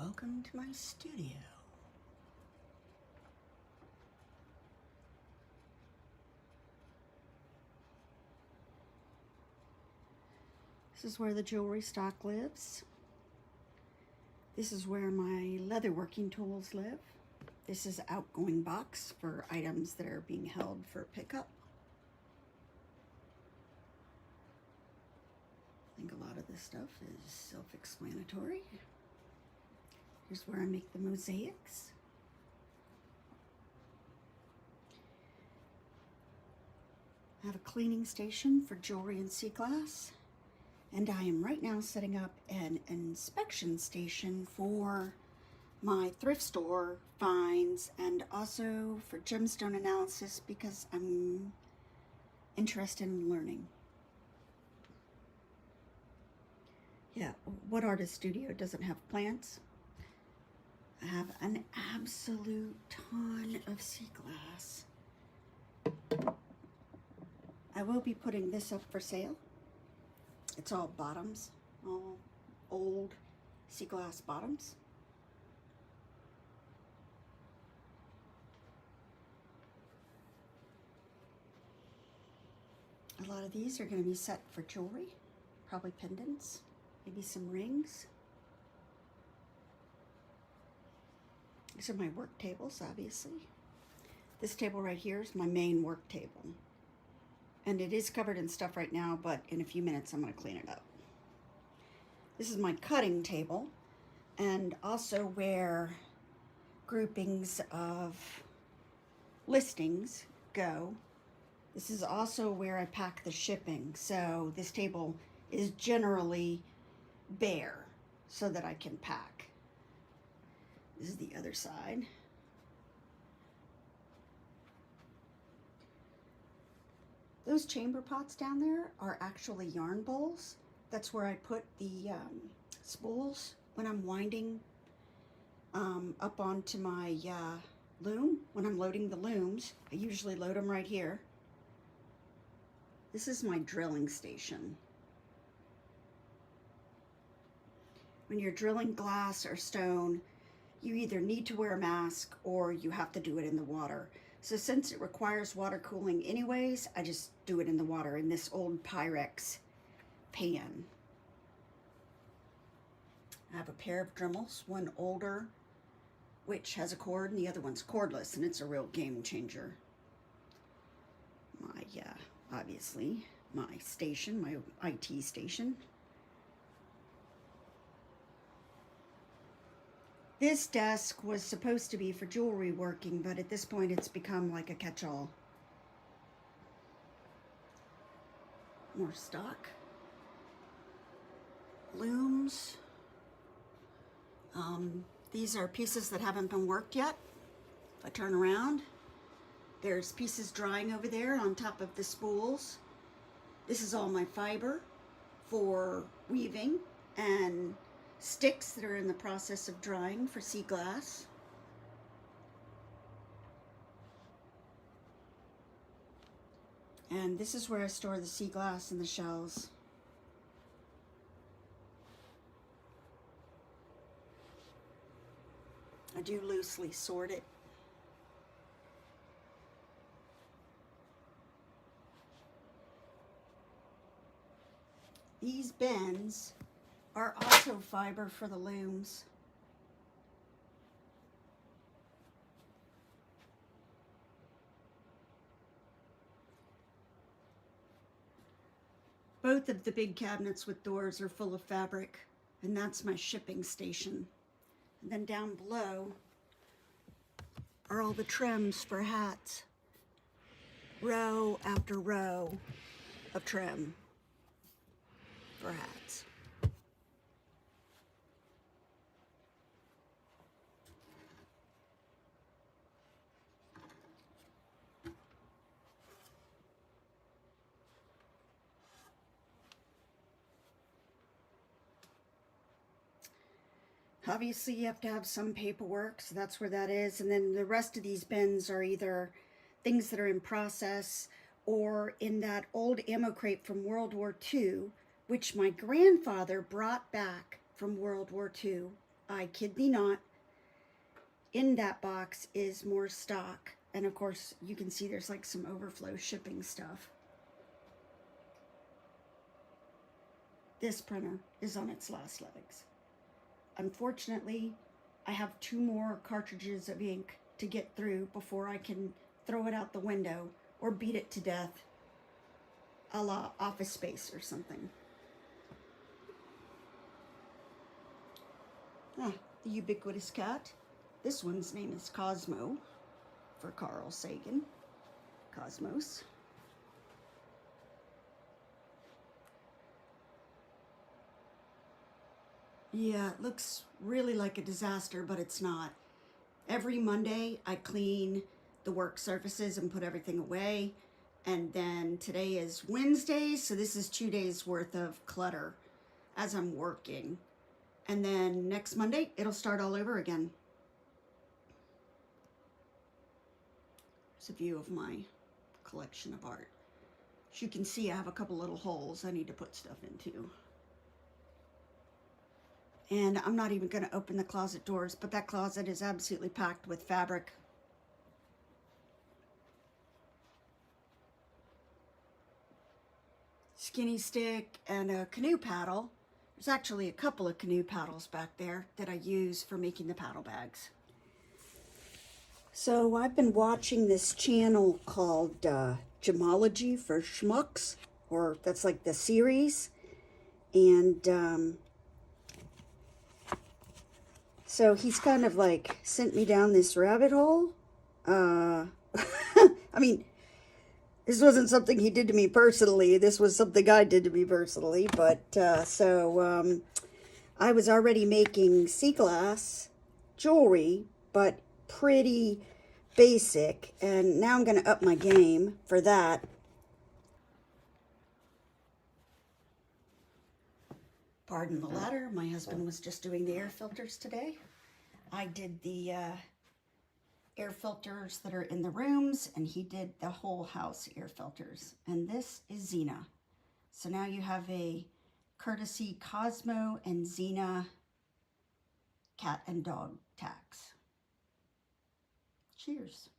welcome to my studio. This is where the jewelry stock lives. This is where my leather working tools live. This is an outgoing box for items that are being held for pickup. I think a lot of this stuff is self-explanatory. Here's where I make the mosaics. I have a cleaning station for jewelry and sea glass. And I am right now setting up an inspection station for my thrift store finds and also for gemstone analysis because I'm interested in learning. Yeah, what artist studio doesn't have plants? I have an absolute ton of sea glass. I will be putting this up for sale. It's all bottoms, all old sea glass bottoms. A lot of these are going to be set for jewelry, probably pendants, maybe some rings. These are my work tables, obviously. This table right here is my main work table. And it is covered in stuff right now, but in a few minutes I'm going to clean it up. This is my cutting table, and also where groupings of listings go. This is also where I pack the shipping, so this table is generally bare so that I can pack. This is the other side. Those chamber pots down there are actually yarn bowls. That's where I put the spools when I'm winding up onto my loom. When I'm loading the looms, I usually load them right here. This is my drilling station. When you're drilling glass or stone, you either need to wear a mask or you have to do it in the water. So since it requires water cooling anyways, I just do it in the water in this old Pyrex pan. I have a pair of Dremels, one older, which has a cord, and the other one's cordless, and it's a real game changer. My, obviously, my station, my IT station. This desk was supposed to be for jewelry working, but at this point it's become like a catch-all. More stock. Looms. These are pieces that haven't been worked yet. If I turn around, there's pieces drying over there on top of the spools. This is all my fiber for weaving and sticks that are in the process of drying for sea glass. And this is where I store the sea glass and the shells. I do loosely sort it. These bins are also fiber for the looms. Both of the big cabinets with doors are full of fabric, and that's my shipping station. And then down below are all the trims for hats. Row after row of trim for hats. Obviously, you have to have some paperwork, so that's where that is. And then the rest of these bins are either things that are in process or in that old ammo crate from World War II, which my grandfather brought back from World War II. I kid thee not, in that box is more stock. And of course, you can see there's like some overflow shipping stuff. This printer is on its last legs. Unfortunately, I have 2 more cartridges of ink to get through before I can throw it out the window or beat it to death, a la Office Space or something. Ah, the ubiquitous cat. This one's name is Cosmo, for Carl Sagan. Cosmos. Yeah, it looks really like a disaster, but it's not. Every Monday, I clean the work surfaces and put everything away. And then today is Wednesday, so this is 2 days worth of clutter as I'm working. And then next Monday, it'll start all over again. It's a view of my collection of art. As you can see, I have a couple little holes I need to put stuff into. And I'm not even going to open the closet doors, but that closet is absolutely packed with fabric. Skinny stick and a canoe paddle. There's actually a couple of canoe paddles back there that I use for making the paddle bags. So I've been watching this channel called Gemology for Schmucks, or that's like the series. And so he's kind of like sent me down this rabbit hole. I mean, this wasn't something he did to me personally. This was something I did to me personally. But I was already making sea glass jewelry, but pretty basic. And now I'm going to up my game for that. Pardon the latter. My husband was just doing the air filters today. I did the air filters that are in the rooms, and he did the whole house air filters. And this is Xena. So now you have a courtesy Cosmo and Xena cat and dog tax. Cheers.